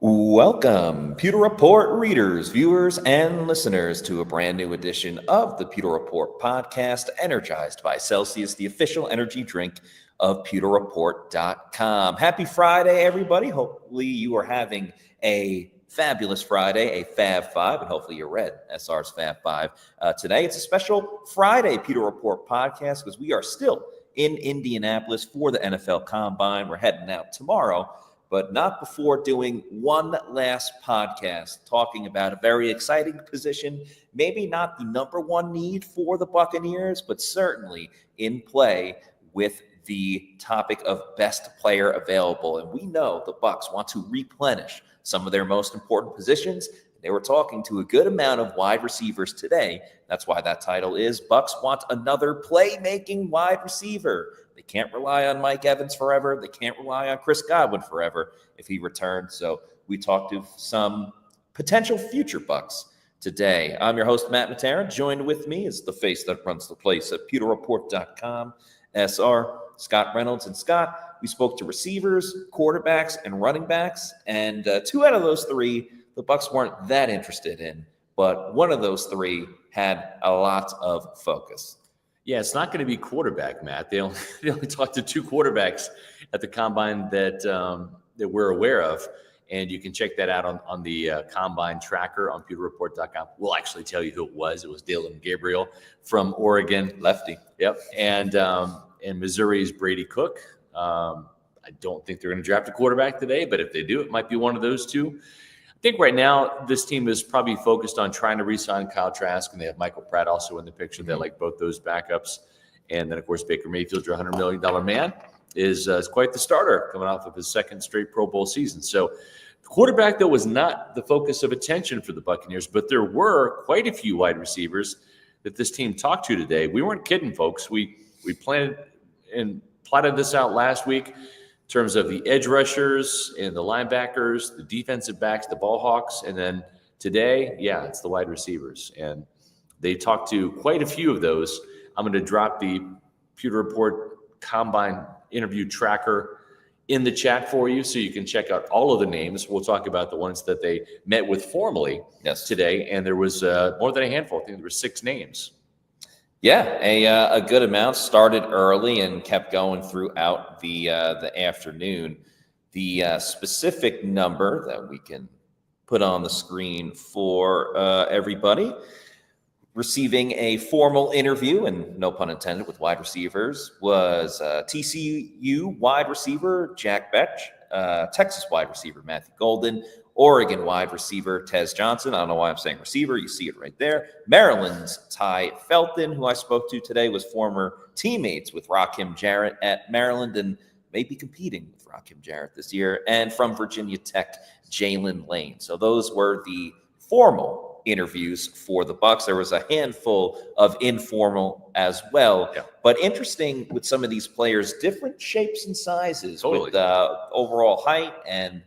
Welcome, Pewter Report readers, viewers, and listeners to a brand new edition of the Pewter Report podcast, energized by Celsius, the official energy drink of pewterreport.com. Happy Friday, everybody. Hopefully you are having a fabulous Friday, a Fab Five, and hopefully you read SR's Fab Five today. It's a special Friday Pewter Report podcast because we are still in Indianapolis for the NFL Combine. We're heading out tomorrow, but not before doing one last podcast talking about a very exciting position, maybe not the number one need for the Buccaneers, but certainly in play with the topic of best player available. And we know the Bucs want to replenish some of their most important positions. They were talking to a good amount of wide receivers today. That's why that title is Bucs want another playmaking wide receiver. They can't rely on Mike Evans forever. They can't rely on Chris Godwin forever if he returns. So we talked to some potential future Bucs today. I'm your host, Matt Matera. Joined with me is the face that runs the place at pewterreport.com, SR, Scott Reynolds. And Scott, we spoke to receivers, quarterbacks, and running backs. And two out of those three, the Bucs weren't that interested in. But one of those three had a lot of focus. Yeah, it's not going to be quarterback, Matt. They only talked to two quarterbacks at the Combine that we're aware of, and you can check that out on the Combine tracker on pewterreport.com. We'll actually tell you who it was. It was Dylan Gabriel from Oregon. Lefty. Yep. And Missouri's Brady Cook. I don't think they're going to draft a quarterback today, but if they do, it might be one of those two. I think right now this team is probably focused on trying to re-sign Kyle Trask, and they have Michael Pratt also in the picture. They like both those backups. And then, of course, Baker Mayfield, your $100 million man, is quite the starter coming off of his second straight Pro Bowl season. So the quarterback, though, was not the focus of attention for the Buccaneers, but there were quite a few wide receivers that this team talked to today. We weren't kidding, folks. We planned and plotted this out last week in terms of the edge rushers and the linebackers, the defensive backs, the ball hawks, and then today, yeah, it's the wide receivers. And they talked to quite a few of those. I'm going to drop the Pewter Report Combine interview tracker in the chat for you so you can check out all of the names. We'll talk about the ones that they met with formally today, and there was more than a handful. I think there were 6 names. Yeah, a good amount. Started early and kept going throughout the afternoon. The specific number that we can put on the screen for everybody, receiving a formal interview, and no pun intended, with wide receivers, was TCU wide receiver Jack Bech, Texas wide receiver Matthew Golden, Oregon wide receiver Tez Johnson. I don't know why I'm saying receiver. You see it right there. Maryland's Ty Felton, who I spoke to today, was former teammates with Rakim Jarrett at Maryland and may be competing with Rakim Jarrett this year. And from Virginia Tech, Jalen Lane. So those were the formal interviews for the Bucs. There was a handful of informal as well. Yeah. But interesting with some of these players, different shapes and sizes with overall height and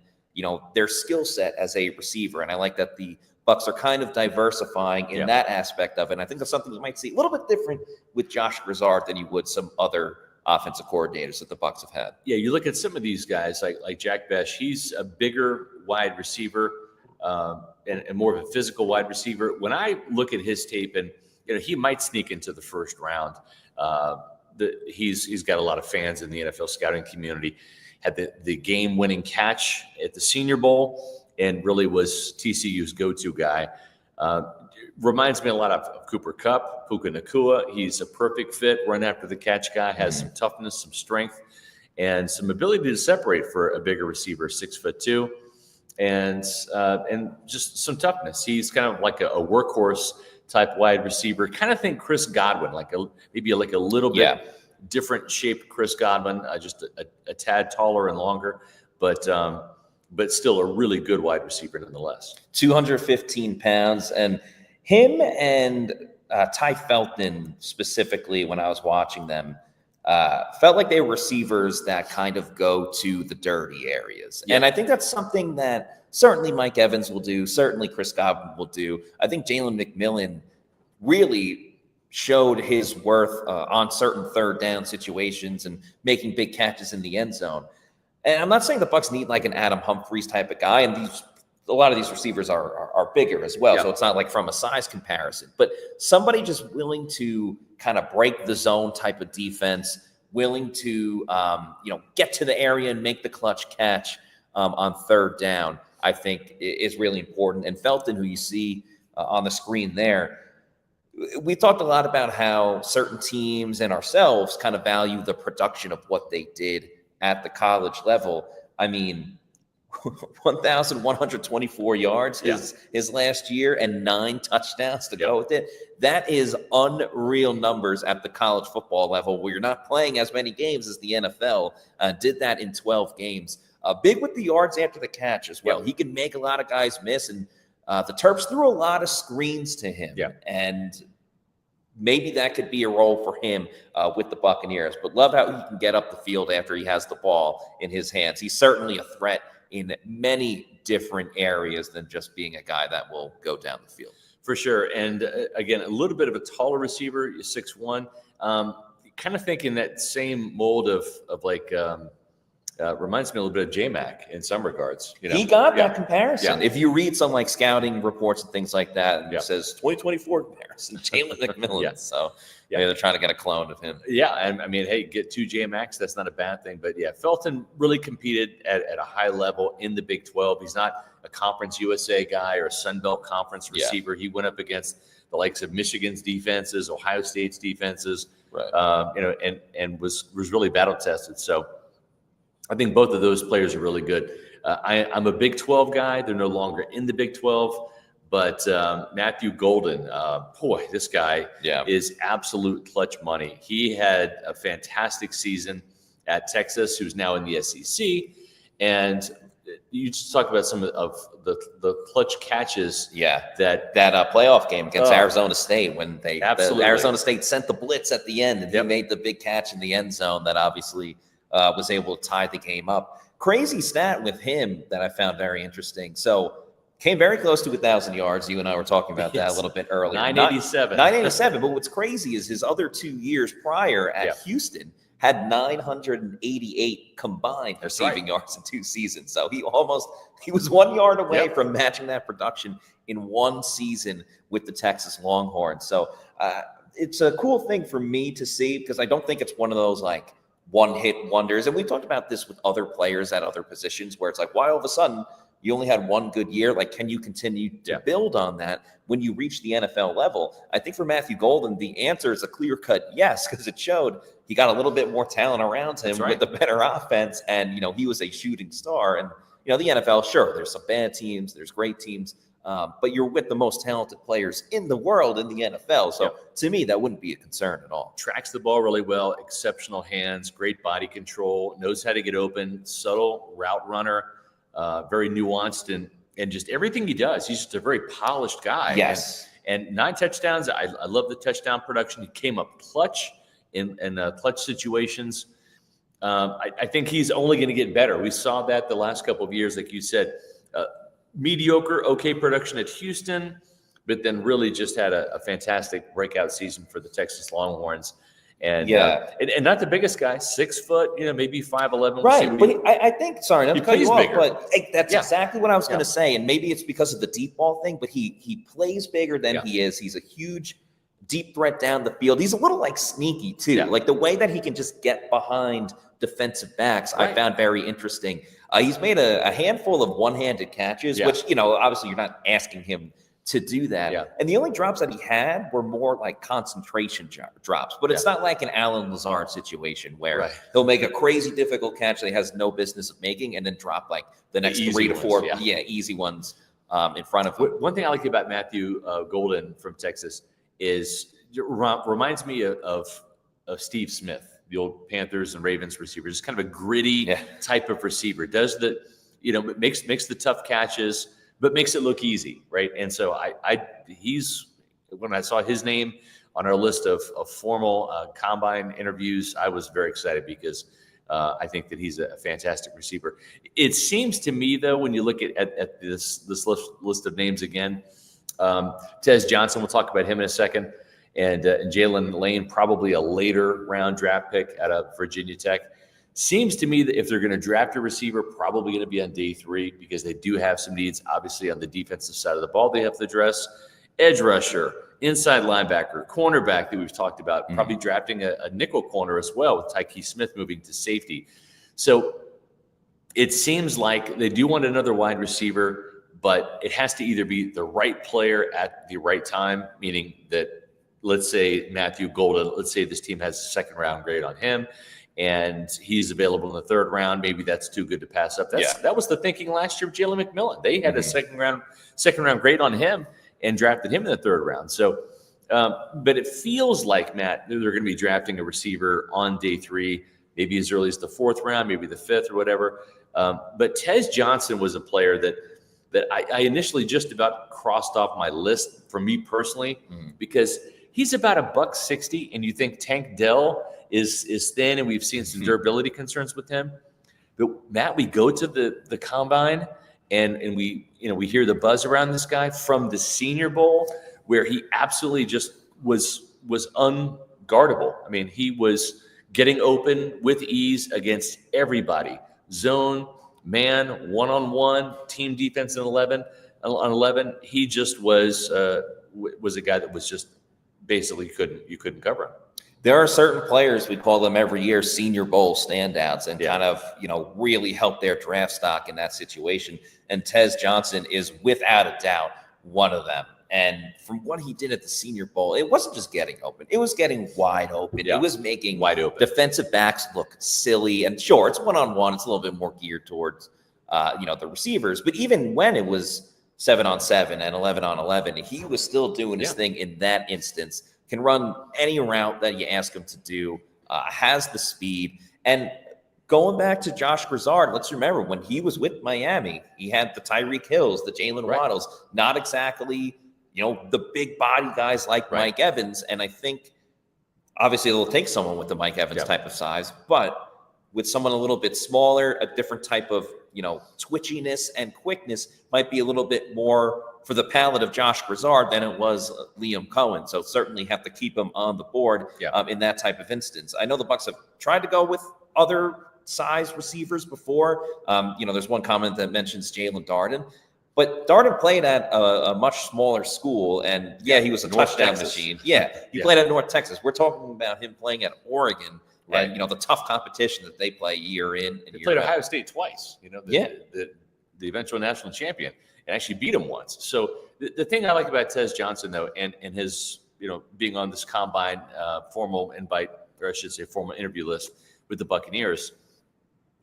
their skill set as a receiver. And I like that the Bucs are kind of diversifying in that aspect of it. And I think that's something you might see a little bit different with Josh Grizzard than you would some other offensive coordinators that the Bucs have had. Yeah, you look at some of these guys like Jack Bech. He's a bigger wide receiver and more of a physical wide receiver. When I look at his tape, and he might sneak into the first round. He's got a lot of fans in the NFL scouting community. Had the game-winning catch at the Senior Bowl and really was TCU's go-to guy. Reminds me a lot of Cooper Kupp, Puka Nacua. He's a perfect fit, run after the catch guy, has some toughness, some strength, and some ability to separate for a bigger receiver, 6'2", and just some toughness. He's kind of like a workhorse type wide receiver. Kind of think Chris Godwin, maybe a little bit different shaped Chris Godwin, just a tad taller and longer, but still a really good wide receiver nonetheless. 215 pounds. And him and Ty Felton specifically, when I was watching them, felt like they were receivers that kind of go to the dirty areas. Yeah. And I think that's something that certainly Mike Evans will do, certainly Chris Godwin will do. I think Jalen McMillan really showed his worth on certain third down situations and making big catches in the end zone. And I'm not saying the Bucs need like an Adam Humphries type of guy, and a lot of these receivers are bigger as well, so it's not like from a size comparison. But somebody just willing to kind of break the zone type of defense, willing to get to the area and make the clutch catch on third down, I think is really important. And Felton, who you see on the screen there, we talked a lot about how certain teams and ourselves kind of value the production of what they did at the college level. I mean, 1,124 yards his last year and 9 touchdowns to go with it. That is unreal numbers at the college football level, where you're not playing as many games as the NFL. Did that in 12 games. Big with the yards after the catch as well. He can make a lot of guys miss, and the Terps threw a lot of screens to him. And maybe that could be a role for him with the Buccaneers. But love how he can get up the field after he has the ball in his hands. He's certainly a threat in many different areas than just being a guy that will go down the field. For sure. And again, a little bit of a taller receiver, 6'1", kind of thinking that same mold of like, reminds me a little bit of J-Mac in some regards. He got that comparison. If you read some like scouting reports and things like that, and it says 2024 comparison, Jalen McMillan. So maybe they're trying to get a clone of him. And I mean, hey, get 2 J-Macs, that's not a bad thing. But Felton really competed at a high level in the Big 12. He's not a Conference USA guy or a Sun Belt Conference receiver. He went up against the likes of Michigan's defenses, Ohio State's defenses, and was really battle tested. So I think both of those players are really good. I'm a Big 12 guy. They're no longer in the Big 12, but Matthew Golden, boy, this guy is absolute clutch money. He had a fantastic season at Texas, who's now in the SEC. And you just talk about some of the clutch catches. That playoff game against Arizona State, when Arizona State sent the blitz at the end, and he made the big catch in the end zone that obviously was able to tie the game up. Crazy stat with him that I found very interesting. So came very close to 1,000 yards. You and I were talking about that a little bit earlier. 987. 987. But what's crazy is his other 2 years prior at Houston had 988 combined receiving yards in 2 seasons. So he was 1 yard away from matching that production in 1 season with the Texas Longhorns. So it's a cool thing for me to see, because I don't think it's one of those like one-hit wonders. And we talked about this with other players at other positions, where it's like, why all of a sudden you only had 1 good year? Like, can you continue to build on that when you reach the NFL level? I think for Matthew Golden, the answer is a clear-cut yes, because it showed he got a little bit more talent around him with a better offense, and he was a shooting star. And the NFL, sure, there's some bad teams, there's great teams, but you're with the most talented players in the world in the NFL. So to me, that wouldn't be a concern at all. Tracks the ball really well, exceptional hands, great body control, knows how to get open, subtle route runner, very nuanced, and just everything he does. He's just a very polished guy. And 9 touchdowns. I love the touchdown production. He came up clutch in clutch situations. I think he's only going to get better. We saw that the last couple of years, like you said. Mediocre, okay production at Houston, but then really just had a fantastic breakout season for the Texas Longhorns. And and not the biggest guy, 6 foot, maybe 5'11". Right, but I think, sorry, not to cut you off, bigger. but that's exactly what I was going to say. And maybe it's because of the deep ball thing, but he plays bigger than he is. He's a huge deep threat down the field. He's a little like sneaky too. Like the way that he can just get behind defensive backs, I found very interesting. He's made a handful of one-handed catches, which, obviously you're not asking him to do that. And the only drops that he had were more like concentration drops. But it's not like an Alan Lazard situation where he'll make a crazy difficult catch that he has no business of making and then drop like the next 3 to 4 easy ones in front of him. One thing I like about Matthew Golden from Texas is reminds me of Steve Smith, the old Panthers and Ravens receiver. Just kind of a gritty type of receiver. Does the, makes the tough catches, but makes it look easy, right? And so he's, when I saw his name on our list of formal combine interviews, I was very excited because I think that he's a fantastic receiver. It seems to me, though, when you look at this list of names again, Tez Johnson, we'll talk about him in a second, and Jalen Lane, probably a later round draft pick out of Virginia Tech. Seems to me that if they're going to draft a receiver, probably going to be on day 3 because they do have some needs, obviously, on the defensive side of the ball they have to address. Edge rusher, inside linebacker, cornerback that we've talked about, probably drafting a nickel corner as well with Tyke Smith moving to safety. So it seems like they do want another wide receiver, but it has to either be the right player at the right time, meaning that, let's say Matthew Golden, let's say this team has a 2nd round grade on him and he's available in the 3rd round. Maybe that's too good to pass up. That was the thinking last year of Jalen McMillan. They had a second round grade on him and drafted him in the 3rd round. So, but it feels like, Matt, they're going to be drafting a receiver on day 3, maybe as early as the 4th round, maybe the 5th or whatever. But Tez Johnson was a player that I initially just about crossed off my list for me personally, because he's about $160, and you think Tank Dell is thin, and we've seen some durability concerns with him. But Matt, we go to the combine, and we hear the buzz around this guy from the Senior Bowl, where he absolutely just was unguardable. I mean, he was getting open with ease against everybody. Zone, man, one-on-one, team defense on 11. He just was a guy that was just basically you couldn't cover him. There are certain players, we call them every year Senior Bowl standouts, and kind of, really help their draft stock in that situation. And Tez Johnson is without a doubt one of them. And from what he did at the Senior Bowl, it wasn't just getting open. It was getting wide open. Yeah. It was making wide open defensive backs look silly. And sure, it's one-on-one. It's a little bit more geared towards, the receivers. But even when it was 7-on-7 and 11-on-11, he was still doing his thing in that instance. Can run any route that you ask him to do, has the speed. And going back to Josh Grizzard, let's remember when he was with Miami, he had the Tyreek Hills, the Jalen Waddles, not exactly, the big body guys like Mike Evans. And I think obviously it'll take someone with the Mike Evans type of size, but with someone a little bit smaller, a different type of, twitchiness and quickness might be a little bit more for the palate of Josh Grizzard than it was Liam Cohen. So certainly have to keep him on the board in that type of instance. I know the Bucs have tried to go with other size receivers before. There's one comment that mentions Jalen Darden, but Darden played at a much smaller school, and he was a touchdown machine. He played at North Texas. We're talking about him playing at Oregon. Right. And, the tough competition that they play year in and year played out. Ohio State twice, the eventual national champion, and actually beat him once. So the thing I like about Tez Johnson, though, and his, being on this combine formal invite, or I should say formal interview list with the Buccaneers,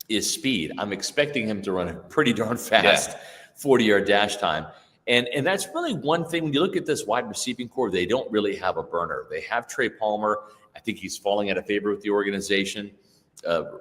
is speed. I'm expecting him to run a pretty darn fast 40-yard dash time. And that's really one thing. When you look at this wide receiving core, they don't really have a burner. They have Trey Palmer. I think he's falling out of favor with the organization.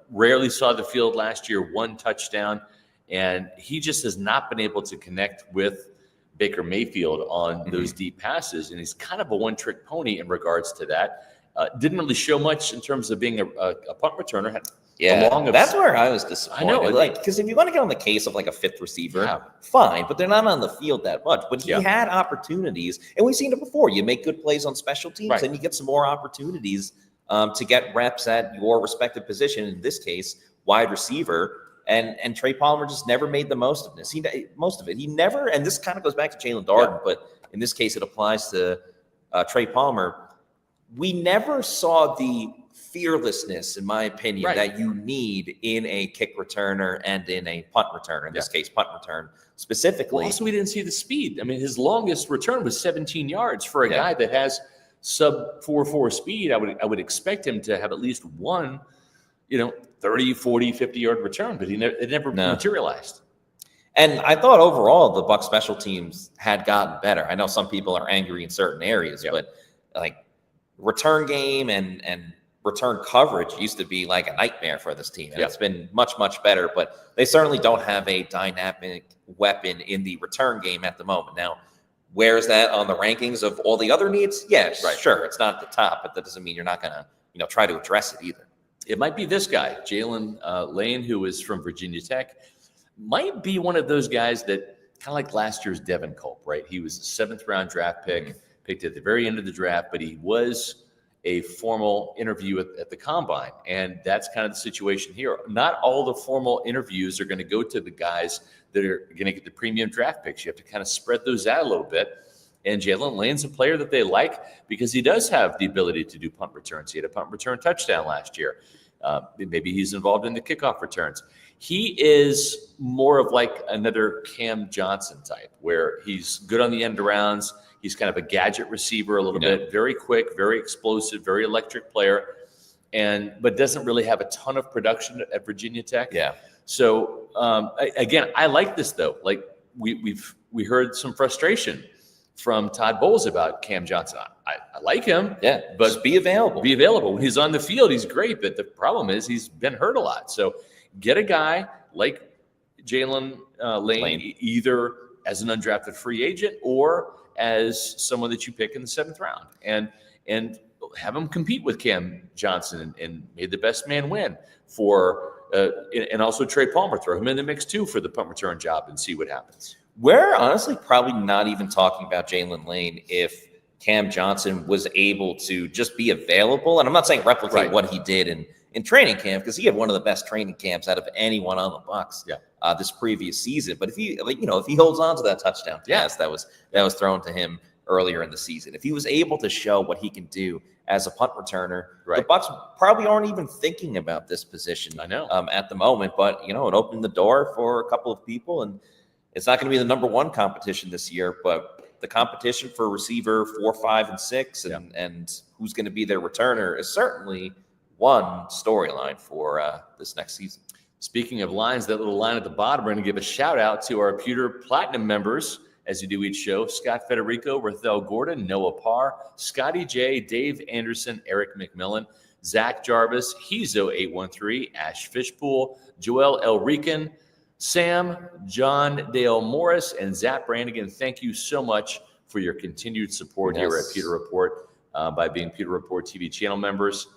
Rarely saw the field last year, 1 touchdown. And he just has not been able to connect with Baker Mayfield on those deep passes. And he's kind of a one-trick pony in regards to that. Didn't really show much in terms of being a punt returner. That's where I was disappointed. I know. Because if you want to get on the case of like a 5th receiver, fine, but they're not on the field that much. But he had opportunities, and we've seen it before. You make good plays on special teams, and you get some more opportunities to get reps at your respective position. In this case, wide receiver. And Trey Palmer just never made the most of this. He never, and this kind of goes back to Jalen Darden, but in this case, it applies to Trey Palmer. We never saw the fearlessness, in my opinion, that you need in a kick returner and in a punt returner. In this case, punt return specifically. Well, also, we didn't see the speed. I mean, his longest return was 17 yards for a guy that has sub 4.4 speed. I would expect him to have at least one, 30, 40, 50-yard return, but it never materialized. And I thought overall the Bucs special teams had gotten better. I know some people are angry in certain areas, but like return game and return coverage used to be like a nightmare for this team. And it's been much, much better, but they certainly don't have a dynamic weapon in the return game at the moment. Now, where is that on the rankings of all the other needs? Yes, sure. It's not at the top, but that doesn't mean you're not going to, try to address it either. It might be this guy, Jalen Lane, who is from Virginia Tech. Might be one of those guys that kind of like last year's Devin Culp, right? He was a 7th round draft pick, picked at the very end of the draft, but he was a formal interview at the combine. And that's kind of the situation here. Not all the formal interviews are going to go to the guys that are going to get the premium draft picks. You have to kind of spread those out a little bit. And Jalen Lane's a player that they like because he does have the ability to do punt returns. He had a punt return touchdown last year. Maybe he's involved in the kickoff returns. He is more of like another Cam Johnson type, where he's good on the end arounds. He's kind of a gadget receiver a little bit, very quick, very explosive, very electric player, but doesn't really have a ton of production at Virginia Tech. Yeah. So again, I like this though. Like we heard some frustration from Todd Bowles about Cam Johnson. I like him. Yeah, but just be available. Be available. When he's on the field, he's great. But the problem is he's been hurt a lot. So get a guy like Jalen Lane, either as an undrafted free agent or as someone that you pick in the 7th round, and have him compete with Cam Johnson and made the best man win and also Trey Palmer, throw him in the mix too for the punt return job and see what happens. We're honestly probably not even talking about Jalen Lane if Cam Johnson was able to just be available. And I'm not saying replicate what he did in training camp, because he had one of the best training camps out of anyone on the Bucs this previous season. But if he holds on to that touchdown pass that was thrown to him earlier in the season, if he was able to show what he can do as a punt returner, the Bucs probably aren't even thinking about this position at the moment. But, it opened the door for a couple of people, and it's not going to be the number one competition this year, but the competition for receiver 4, 5, and 6 and who's going to be their returner is certainly one storyline for this next season. Speaking of lines, that little line at the bottom, we're going to give a shout out to our Pewter Platinum members, as you do each show: Scott Federico, Rathel Gordon, Noah Parr, Scotty J, Dave Anderson, Eric McMillan, Zach Jarvis, Hezo813, Ash Fishpool, Joel Elrican, Sam, John Dale Morris, and Zach Brannigan. Thank you so much for your continued support here at Pewter Report by being Pewter Report TV channel members.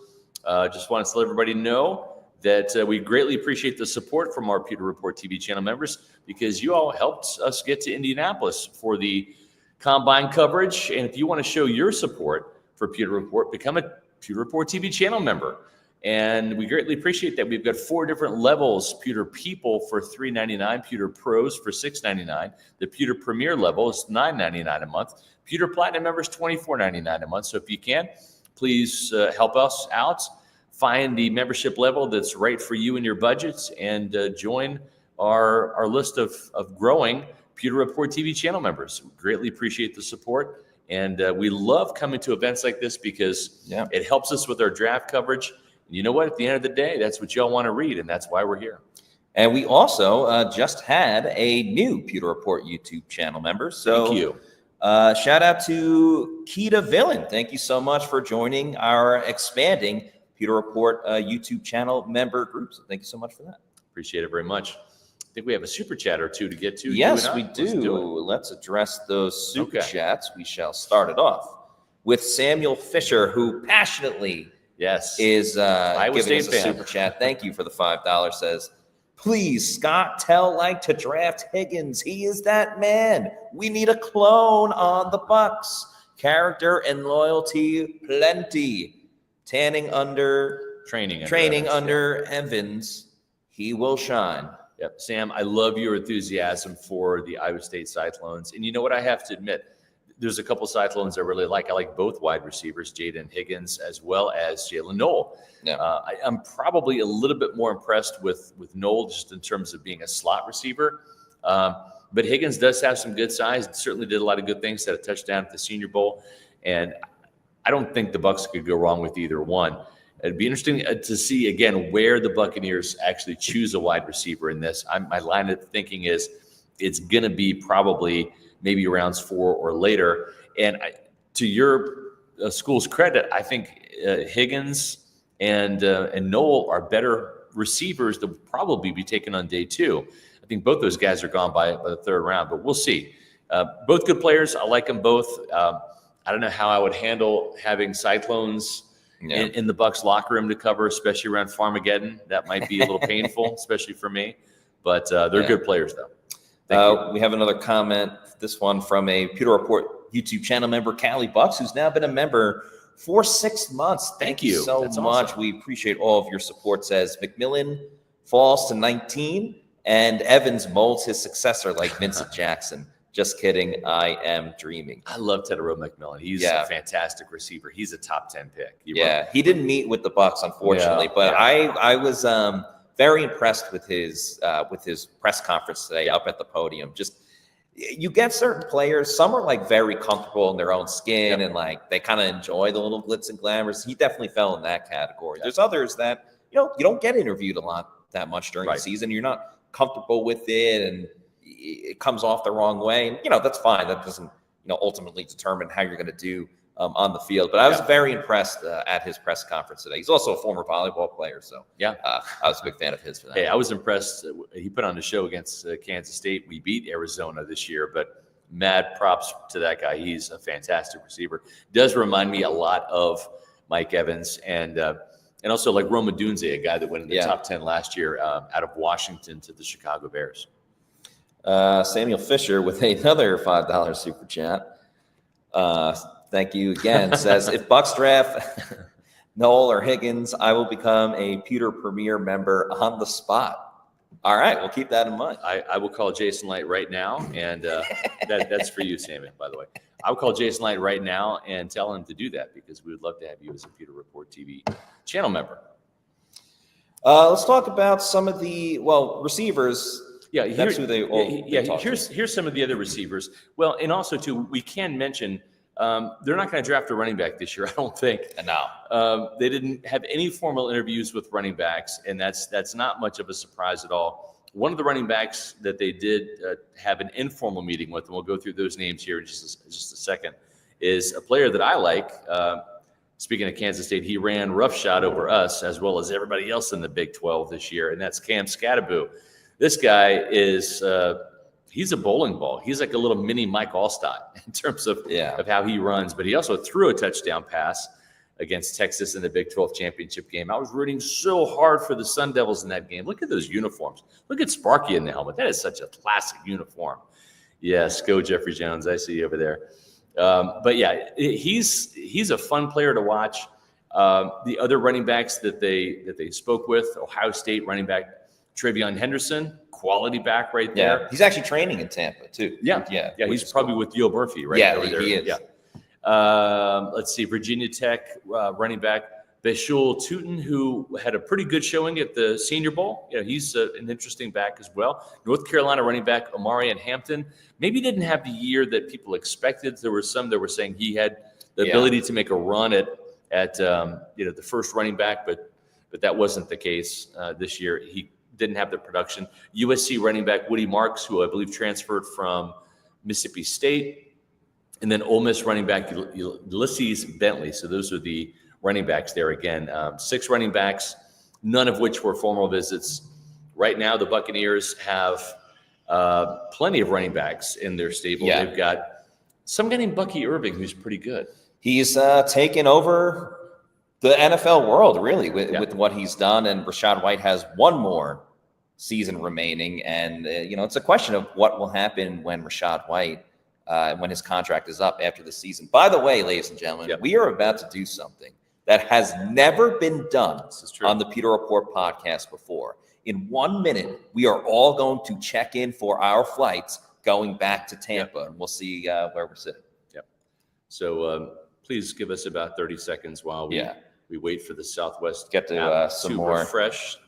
Just wanted to let everybody know that we greatly appreciate the support from our Pewter Report TV channel members, because you all helped us get to Indianapolis for the combine coverage. And if you want to show your support for Pewter Report, become a Pewter Report TV channel member. And we greatly appreciate that. We've got 4 different levels: Pewter People for $3.99, Pewter Pros for $6.99, the Pewter Premier level is $9.99 a month, Pewter Platinum members $24.99 a month. So if you can, please help us out. Find the membership level that's right for you and your budgets, and join our list of growing Pewter Report TV channel members. We greatly appreciate the support, and we love coming to events like this because it helps us with our draft coverage. You know what? At the end of the day, that's what y'all want to read, and that's why we're here. And we also just had a new Pewter Report YouTube channel member. So thank you. Shout out to Keita Villain. Thank you so much for joining our expanding Pewter Report YouTube channel member group. So thank you so much for that. Appreciate it very much. I think we have a super chat or two to get to. Yes, we do. Let's address those super chats. We shall start it off with Samuel Fisher, who passionately is giving us a super chat. Thank you for the $5. Says, please, Scott, tell Like to draft Higgins. He is that man. We need a clone on the Bucs. Character and loyalty plenty. Training under Evans, he will shine. Yep, Sam, I love your enthusiasm for the Iowa State Cyclones. And you know what? I have to admit, there's a couple Cyclones I really like. I like both wide receivers, Jaden Higgins as well as Jalen Noel. Yeah. I'm probably a little bit more impressed with Noel just in terms of being a slot receiver. But Higgins does have some good size. Certainly did a lot of good things. Had a touchdown at the Senior Bowl. And I don't think the Bucs could go wrong with either one. It'd be interesting to see, again, where the Buccaneers actually choose a wide receiver in this. My line of thinking is it's going to be probably maybe rounds 4 or later. And to your school's credit, I think Higgins and Noel are better receivers that will probably be taken on day 2. I think both those guys are gone by the 3rd round, but we'll see. Both good players. I like them both. I don't know how I would handle having Cyclones in the Bucs locker room to cover, especially around Farmageddon. That might be a little painful, especially for me. But they're good players, though. We have another comment, this one from a Pewter Report YouTube channel member, Callie Bucks, who's now been a member for 6 months. Thank you so That's much. awesome. We appreciate all of your support. Says McMillan falls to 19 and Evans molds his successor like Vincent Jackson. Just kidding. I am dreaming. I love Tez McMillan. He's a fantastic receiver. He's a top 10 pick. He didn't meet with the Bucs, unfortunately, but I was very impressed with his press conference today up at the podium. Just you get certain players, some are like very comfortable in their own skin and like they kind of enjoy the little glitz and glamours. He definitely fell in that category. There's others that you don't get interviewed that much during the season. You're not comfortable with it and it comes off the wrong way. And, that's fine. That doesn't, ultimately determine how you're going to do on the field. But I was very impressed at his press conference today. He's also a former volleyball player. So, I was a big fan of his for that. Hey, I was impressed. He put on the show against Kansas State. We beat Arizona this year, but mad props to that guy. He's a fantastic receiver. Does remind me a lot of Mike Evans and also like Roma Dunze, a guy that went in the top 10 last year out of Washington to the Chicago Bears. Samuel Fisher with another $5 super chat. Thank you again. Says, if Bucs draft Noel or Higgins, I will become a Pewter Premier member on the spot. All right, we'll keep that in mind. I will call Jason Light right now, and that's for you, Sammy, by the way. I will call Jason Light right now and tell him to do that because we would love to have you as a Pewter Report TV channel member. Let's talk about some of the receivers. Yeah, that's who they all. Here's some of the other receivers. Well, and also too, we can mention they're not going to draft a running back this year, I don't think. No, they didn't have any formal interviews with running backs, and that's not much of a surprise at all. One of the running backs that they did have an informal meeting with, and we'll go through those names here in just a second, is a player that I like. Speaking of Kansas State, he ran roughshod over us as well as everybody else in the Big 12 this year, and that's Cam Scatterbo. This guy is he's a bowling ball. He's like a little mini Mike Allstott in terms of how he runs, but he also threw a touchdown pass against Texas in the Big 12 championship game. I was rooting so hard for the Sun Devils in that game. Look at those uniforms. Look at Sparky in the helmet. That is such a classic uniform. Yes, go Jeffrey Jones. I see you over there. But yeah, he's a fun player to watch. The other running backs that they spoke with, Ohio State running back Travion Henderson, quality back right there. Yeah, he's actually training in Tampa too. Yeah. He's probably cool. With Yo Murphy, right? Yeah, he is. Yeah. Let's see, Virginia Tech running back Bechul Tootin, who had a pretty good showing at the Senior Bowl. He's an interesting back as well. North Carolina running back Omarion Hampton maybe didn't have the year that people expected. There were some that were saying he had the ability to make a run at the first running back, but that wasn't the case this year. He didn't have the production. USC running back Woody Marks, who I believe transferred from Mississippi State, and then Ole Miss running back Ulysses Bentley. So those are the running backs there again. 6 running backs, none of which were formal visits. Right now, the Buccaneers have plenty of running backs in their stable. Yeah. They've got some guy named Bucky Irving who's pretty good. He's taken over the NFL world, really, with what he's done. And Rachaad White has one more season remaining. And, it's a question of what will happen when Rachaad White, when his contract is up after the season. By the way, ladies and gentlemen, we are about to do something that has never been done on the Pewter Report podcast before. In 1 minute, we are all going to check in for our flights going back to Tampa, and we'll see where we're sitting. Yep. So please give us about 30 seconds while we wait for the Southwest get to some more refresh.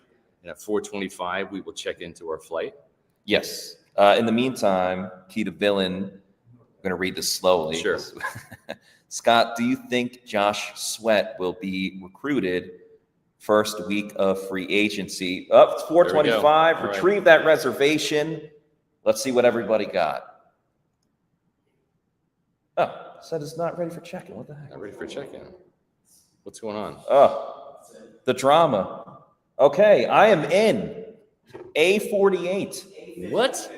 And at 4:25, we will check into our flight. Yes. In the meantime, Keita Villain, I'm going to read this slowly. Sure. Scott, do you think Josh Sweat will be recruited first week of free agency? Up 4:25. Retrieve that reservation. Let's see what everybody got. Oh, said it's not ready for check-in. What the heck? Not ready for check-in. What's going on? Oh, the drama. Okay, I am in A48. What?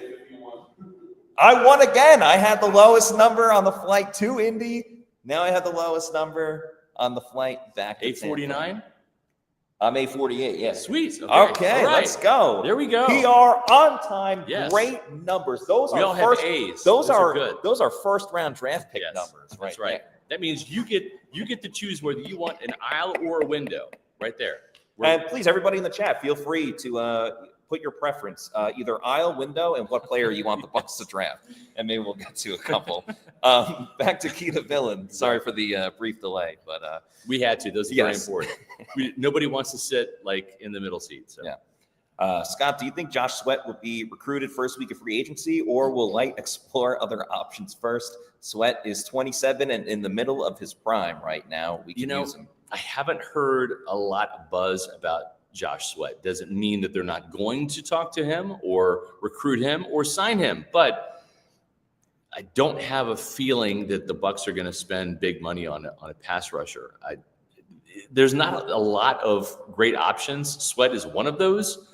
I won again. I had the lowest number on the flight to Indy. Now I have the lowest number on the flight back to A49? I'm A48, yes. Sweet. Okay, let's go. There we go. PR on time. Yes. Great numbers. Those we are all first, have A's. Those are first round draft pick numbers. That's right. That means you get to choose whether you want an aisle or a window right there. And please, everybody in the chat, feel free to put your preference, either aisle, window, and what player you want the Bucs to draft. And maybe we'll get to a couple. Back to Keita Villain. Sorry for the brief delay, but we had to. Those are very important. Nobody wants to sit like in the middle seat. So. Yeah. Scott, do you think Josh Sweat will be recruited first week of free agency, or will Light explore other options first? Sweat is 27 and in the middle of his prime right now. We can use him. I haven't heard a lot of buzz about Josh Sweat. Doesn't mean that they're not going to talk to him or recruit him or sign him, but I don't have a feeling that the Bucs are going to spend big money on a pass rusher. There's not a lot of great options. Sweat is one of those,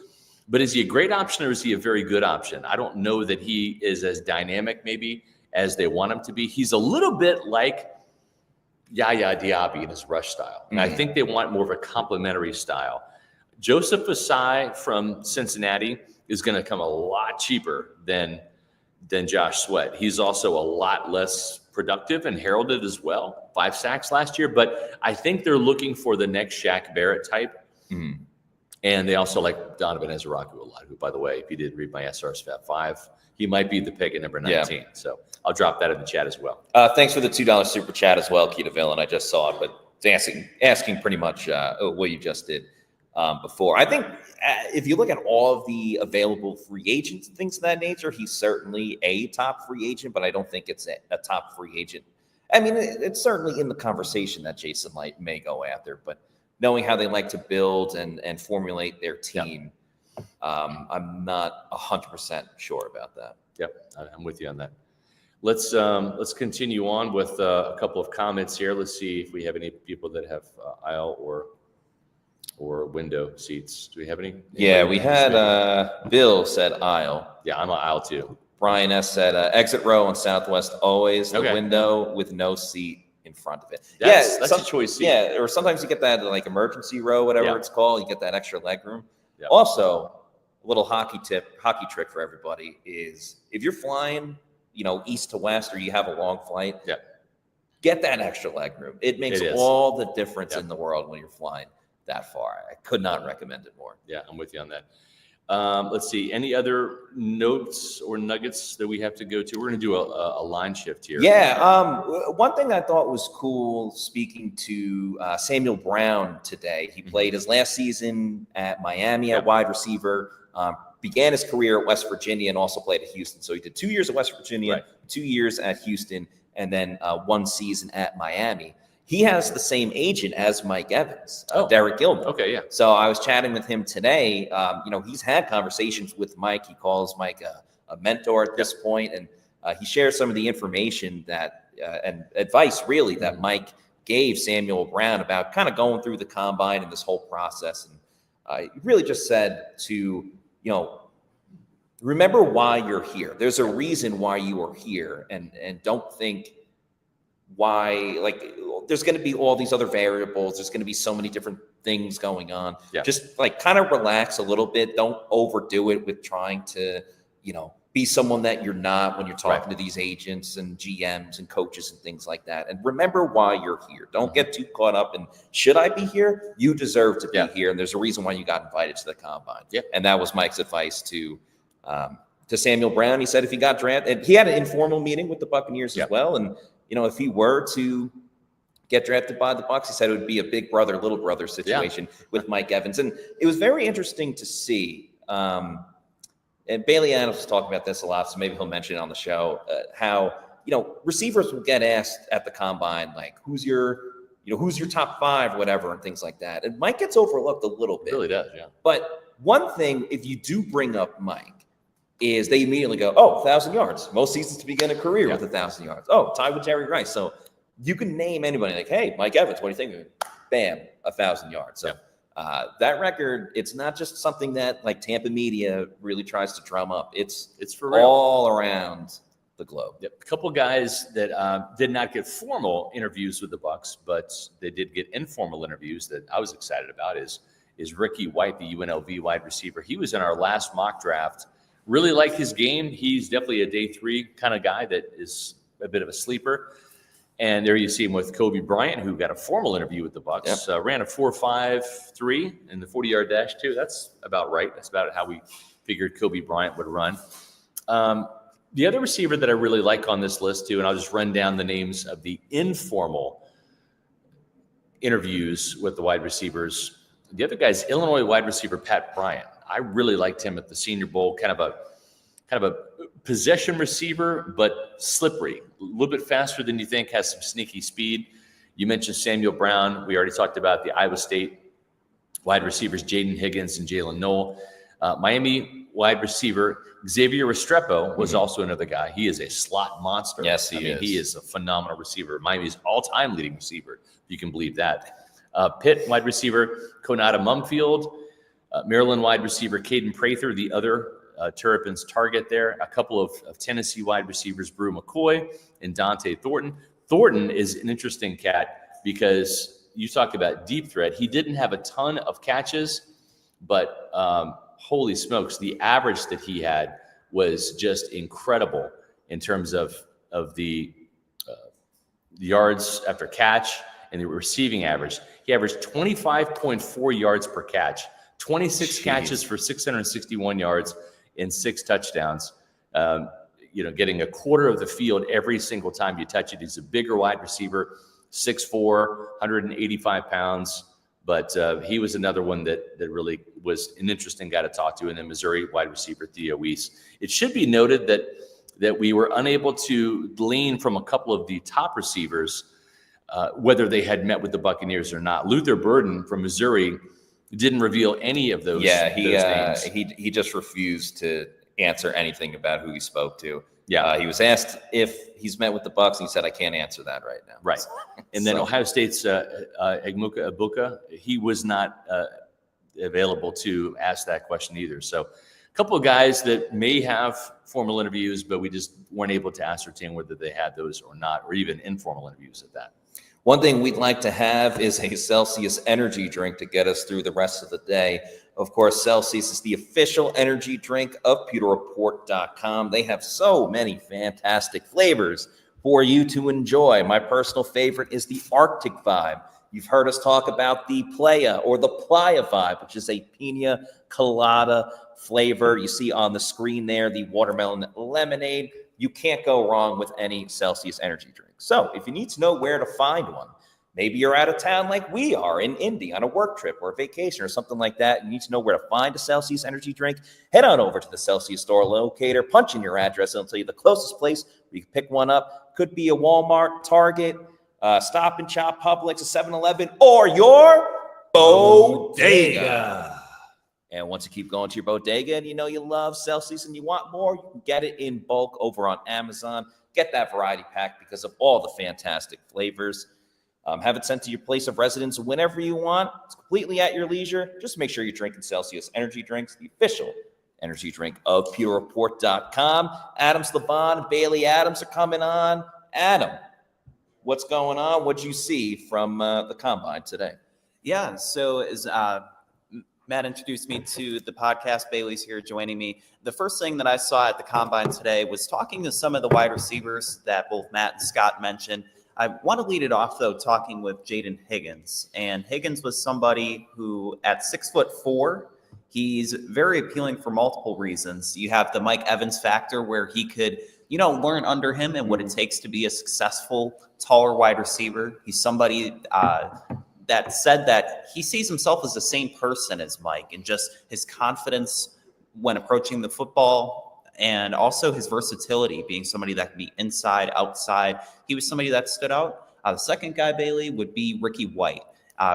but is he a great option or is he a very good option? I don't know that he is as dynamic maybe as they want him to be. He's a little bit like Yaya Diaby in his rush style. And I think they want more of a complementary style. Joseph Asai from Cincinnati is going to come a lot cheaper than Josh Sweat. He's also a lot less productive and heralded as well. 5 sacks last year. But I think they're looking for the next Shaq Barrett type. Mm-hmm. And they also like Donovan Ezeraku a lot, who, by the way, if you didn't read my SR's Fab 5, he might be the pick at number 19. Yeah. So I'll drop that in the chat as well. Thanks for the $2 super chat as well, Keita Villain. I just saw it, but it's asking pretty much what you just did before. I think if you look at all of the available free agents and things of that nature, he's certainly a top free agent, but I don't think it's a top free agent. I mean, it's certainly in the conversation that Jason Light may go after, but knowing how they like to build and formulate their team, I'm not 100% sure about that. Yep, I'm with you on that. Let's continue on with a couple of comments here. Let's see if we have any people that have aisle or window seats. Do we have any? Yeah, we had Bill said aisle. Yeah, I'm an aisle too. Brian S said exit row on Southwest always. The window with no seat in front of it. That's a choice seat. Yeah, or sometimes you get that like emergency row, whatever it's called. You get that extra leg room. Yep. Also, a little hockey trick for everybody is if you're flying, east to west, or you have a long flight, get that extra leg room. It makes all the difference in the world when you're flying that far. I could not recommend it more. Yeah, I'm with you on that. Let's see. Any other notes or nuggets that we have to go to? We're going to do a line shift here. Yeah. One thing I thought was cool, speaking to Samuel Brown today, he played his last season at Miami at wide receiver, began his career at West Virginia and also played at Houston. So he did 2 years at West Virginia, 2 years at Houston, and then 1 season at Miami. He has the same agent as Mike Evans, Derek Gilman. Okay, yeah. So I was chatting with him today. He's had conversations with Mike. He calls Mike a mentor at this point, and he shares some of the information that and advice really that Mike gave Samuel Brown about kind of going through the combine and this whole process. And he really just said to remember why you're here. There's a reason why you are here, and don't think why, there's going to be all these other variables. There's going to be so many different things going on. Yeah. Just kind of relax a little bit. Don't overdo it with trying to, be someone that you're not when you're talking to these agents and GMs and coaches and things like that. And remember why you're here. Don't get too caught up in, should I be here? You deserve to be here. And there's a reason why you got invited to the combine. Yeah. And that was Mike's advice to Samuel Brown. He said if he got drafted, and he had an informal meeting with the Buccaneers as well. And, if he were to get drafted by the Bucs, he said it would be a big brother, little brother situation with Mike Evans. And it was very interesting to see. And Bailey Adams was talking about this a lot, so maybe he'll mention it on the show, how, receivers will get asked at the combine, who's your top 5, whatever, and things like that. And Mike gets overlooked a little bit. It really does, yeah. But one thing, if you do bring up Mike, is they immediately go, 1,000 yards. Most seasons to begin a career with 1,000 yards. Tied with Jerry Rice. So you can name anybody hey, Mike Evans, what do you think? Bam, 1,000 yards. So that record, it's not just something that Tampa media really tries to drum up. It's for real. All around the globe. Yep. A couple guys that did not get formal interviews with the Bucs, but they did get informal interviews that I was excited about is Ricky White, the UNLV wide receiver. He was in our last mock draft. Really like his game. He's definitely a day 3 kind of guy that is a bit of a sleeper. And there you see him with Kobe Bryant, who got a formal interview with the Bucs. Yep. Ran a 4.53 in the 40-yard dash too. That's about right. That's about how we figured Kobe Bryant would run. The other receiver that I really like on this list too, and I'll just run down the names of the informal interviews with the wide receivers. The other guy is Illinois wide receiver Pat Bryant. I really liked him at the Senior Bowl. Kind of a possession receiver, but slippery, a little bit faster than you think, has some sneaky speed. You mentioned Samuel Brown. We already talked about the Iowa State wide receivers, Jaden Higgins and Jalen Noel. Miami wide receiver Xavier Restrepo was also another guy. He is a slot monster. Yes, he is. He is a phenomenal receiver. Miami's all-time leading receiver, if you can believe that. Pitt wide receiver Konata Mumfield. Maryland wide receiver Caden Prather, the other Turpin's target there. A couple of Tennessee wide receivers, Brew McCoy and Dante Thornton. Thornton is an interesting cat because you talk about deep threat. He didn't have a ton of catches, but holy smokes, the average that he had was just incredible in terms of the yards after catch and the receiving average. He averaged 25.4 yards per catch, 26 catches for 661 yards and 6 touchdowns. Getting a quarter of the field every single time you touch it. He's a bigger wide receiver, 6'4", 185 pounds. But he was another one that really was an interesting guy to talk to. And then Missouri wide receiver Theo Weiss. It should be noted that we were unable to glean from a couple of the top receivers whether they had met with the Buccaneers or not. Luther Burden from Missouri didn't reveal any of those. Yeah, those names. he just refused to answer anything about who he spoke to. Yeah, he was asked if he's met with the Bucs, and he said, "I can't answer that right now." Right. And then Ohio State's Egmuka Ibuka, he was not available to ask that question either. So a couple of guys that may have formal interviews, but we just weren't able to ascertain whether they had those or not, or even informal interviews at that. One thing we'd like to have is a Celsius energy drink to get us through the rest of the day. Of course, Celsius is the official energy drink of PewterReport.com. They have so many fantastic flavors for you to enjoy. My personal favorite is the Arctic Vibe. You've heard us talk about the Playa or the Playa Vibe, which is a pina colada flavor. You see on the screen there, the watermelon lemonade. You can't go wrong with any Celsius energy drink. So if you need to know where to find one, maybe you're out of town like we are in Indy on a work trip or a vacation or something like that. You need to know where to find a Celsius energy drink. Head on over to the Celsius store locator, punch in your address, and it'll tell you the closest place where you can pick one up. Could be a Walmart, Target, Stop and Shop, Publix, a 7-Eleven, or your bodega. And once you keep going to your bodega and you know you love Celsius and you want more, you can get it in bulk over on Amazon. Get that variety pack because of all the fantastic flavors. Have it sent to your place of residence whenever you want. It's completely at your leisure. Just make sure you're drinking Celsius energy drinks, the official energy drink of PewterReport.com. Adam Slaban and Bailey Adams are coming on. Adam, what's going on? What'd you see from the Combine today? Yeah, so as Matt introduced me to the podcast, Bailey's here joining me. The first thing that I saw at the Combine today was talking to some of the wide receivers that both Matt and Scott mentioned. I want to lead it off, though, talking with Jaden Higgins. And Higgins was somebody who, at 6'4", he's very appealing for multiple reasons. You have the Mike Evans factor where he could, learn under him and what it takes to be a successful, taller wide receiver. He's somebody that said that he sees himself as the same person as Mike and just his confidence when approaching the football and also his versatility, being somebody that can be inside, outside. He was somebody that stood out. The second guy, Bailey, would be Ricky White.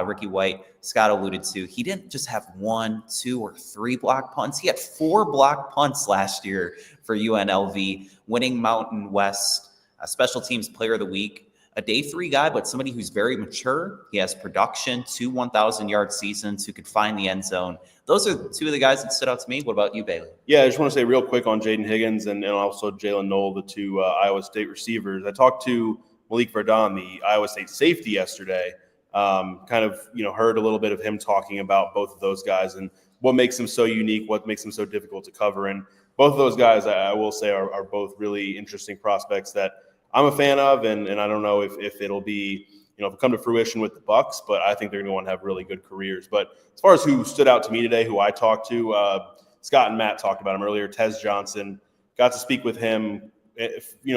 Ricky White, Scott alluded to, he didn't just have 1, 2, or 3 block punts. He had 4 block punts last year for UNLV, winning Mountain West Special Teams Player of the Week. A day 3 guy, but somebody who's very mature. He has production, 2 1,000-yard seasons, who could find the end zone. Those are 2 of the guys that stood out to me. What about you, Bailey? Yeah, I just want to say real quick on Jaden Higgins and also Jalen Noel, the 2 Iowa State receivers. I talked to Malik Verdon, the Iowa State safety, yesterday. Heard a little bit of him talking about both of those guys and what makes them so unique, what makes them so difficult to cover. And both of those guys, I will say, are both really interesting prospects that I'm a fan of, and I don't know if it'll be, if it come to fruition with the Bucs, but I think they're going to want to have really good careers. But as far as who stood out to me today, who I talked to, Scott and Matt talked about him earlier. Tez Johnson, got to speak with him,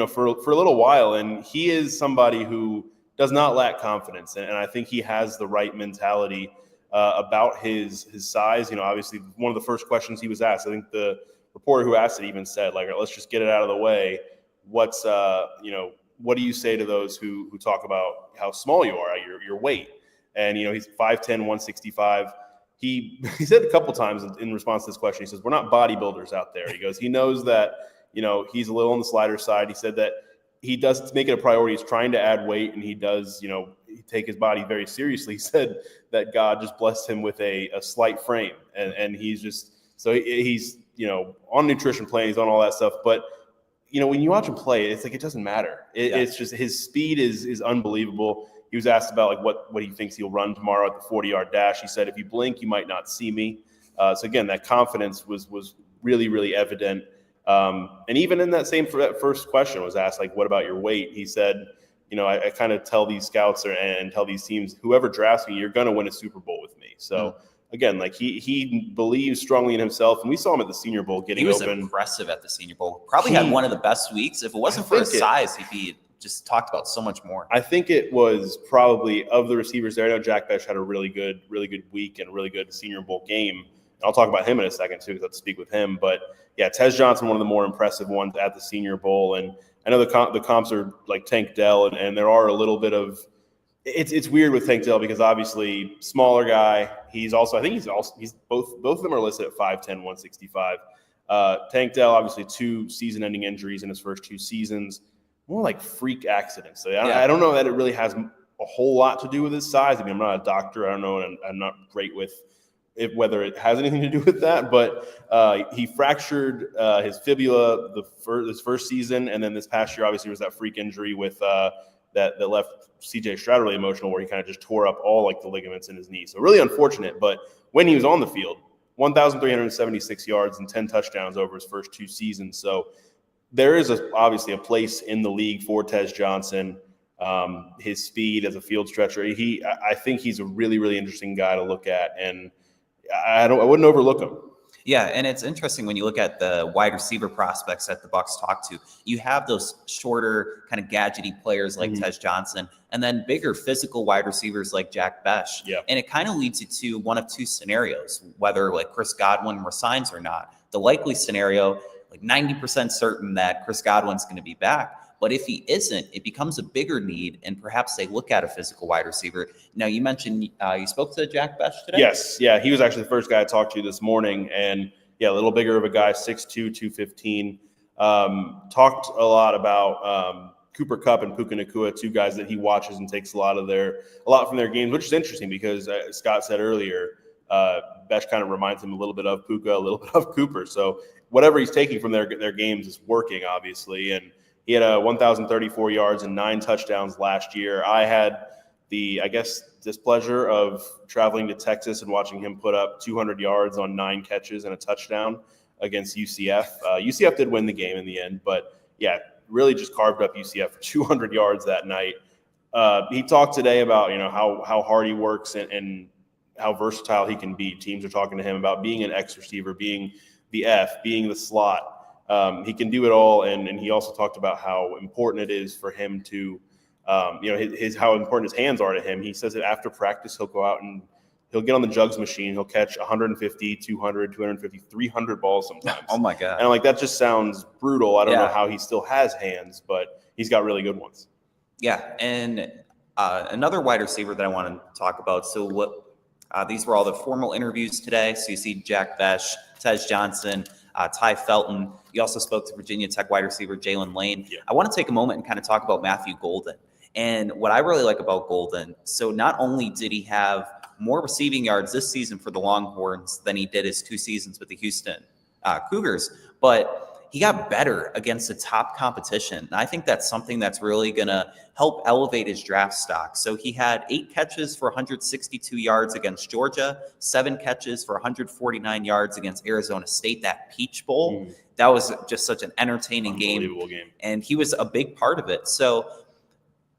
for a little while, and he is somebody who does not lack confidence, and I think he has the right mentality about his size. Obviously, one of the first questions he was asked, I think the reporter who asked it even said, like, let's just get it out of the way. What do you say to those who talk about how small you are, your weight? And, he's 5'10", 165. He said a couple times in response to this question, he says, we're not bodybuilders out there. He goes, he knows that, he's a little on the slighter side. He said that he does make it a priority. He's trying to add weight, and he does, take his body very seriously. He said that God just blessed him with a slight frame, and he's just, so he's, on nutrition plan, he's on all that stuff. But, when you watch him play, it's like, it doesn't matter. It's just, his speed is unbelievable. He was asked about like what he thinks he'll run tomorrow at the 40-yard dash. He said, if you blink, you might not see me. So again, that confidence was really, really evident. And even in that first question was asked, like, what about your weight? He said, I kind of tell these scouts and tell these teams, whoever drafts me, you're going to win a Super Bowl with me. So again, like he believes strongly in himself, and we saw him at the Senior Bowl getting open. He was impressive at the Senior Bowl. Probably had one of the best weeks. If it wasn't for his size, he'd be just talked about so much more. I think it was probably of the receivers there. I know Jack Bech had a really good week and a really good Senior Bowl game. And I'll talk about him in a second too, because I have to speak with him. But yeah, Tez Johnson, one of the more impressive ones at the Senior Bowl. And I know the comps are like Tank Dell, and there are a little bit of it's weird with Tank Dell because obviously smaller guy. He's both of them are listed at 5'10", 165. Tank Dell, obviously 2 season-ending injuries in his first 2 seasons. More like freak accidents. So I don't know that it really has a whole lot to do with his size. I mean, I'm not a doctor. I don't know, and I'm not great with whether it has anything to do with that. But he fractured his fibula his first season, and then this past year, obviously, was that freak injury with that left C.J. Stroud really emotional, where he kind of just tore up all like the ligaments in his knee. So really unfortunate. But when he was on the field, 1,376 yards and 10 touchdowns over his first 2 seasons. So there is obviously a place in the league for Tez Johnson. His speed as a field stretcher. I think he's a really, really interesting guy to look at, and I wouldn't overlook him. Yeah, and it's interesting when you look at the wide receiver prospects that the Bucs talk to. You have those shorter, kind of gadgety players like Tez Johnson, and then bigger physical wide receivers like Jack Bech. Yeah. And it kind of leads you to one of 2 scenarios, whether like Chris Godwin resigns or not. The likely scenario, like 90% certain that Chris Godwin's going to be back. But if he isn't, it becomes a bigger need, and perhaps they look at a physical wide receiver. Now, you mentioned you spoke to Jack Bech today? Yes. Yeah, he was actually the first guy I talked to this morning. And, yeah, a little bigger of a guy, 6'2", 215. Talked a lot about Cooper Kupp and Puka Nacua, 2 guys that he watches and takes a lot from their games, which is interesting because Scott said earlier, Bech kind of reminds him a little bit of Puka, a little bit of Cooper. So whatever he's taking from their games is working, obviously. And he had 1,034 yards and 9 touchdowns last year. I had the, displeasure of traveling to Texas and watching him put up 200 yards on 9 catches and a touchdown against UCF. UCF did win the game in the end, but yeah, really just carved up UCF for 200 yards that night. He talked today about, how hard he works and how versatile he can be. Teams are talking to him about being an X receiver, being the F, being the slot. He can do it all, and he also talked about how important it is for him to, how important his hands are to him. He says that after practice, he'll go out and he'll get on the jugs machine. He'll catch 150, 200, 250, 300 balls sometimes. Oh, my God. And like that just sounds brutal. I don't know how he still has hands, but he's got really good ones. Yeah, and another wide receiver that I want to talk about. So these were all the formal interviews today. So you see Jack Bech, Tez Johnson, Ty Felton. You also spoke to Virginia Tech wide receiver Jalen Lane. Yeah. I want to take a moment and kind of talk about Matthew Golden. And what I really like about Golden, so not only did he have more receiving yards this season for the Longhorns than he did his 2 seasons with the Houston Cougars, but he got better against the top competition. And I think that's something that's really going to help elevate his draft stock. So he had 8 catches for 162 yards against Georgia, 7 catches for 149 yards against Arizona State, that Peach Bowl. That was just such an entertaining game. And he was a big part of it. So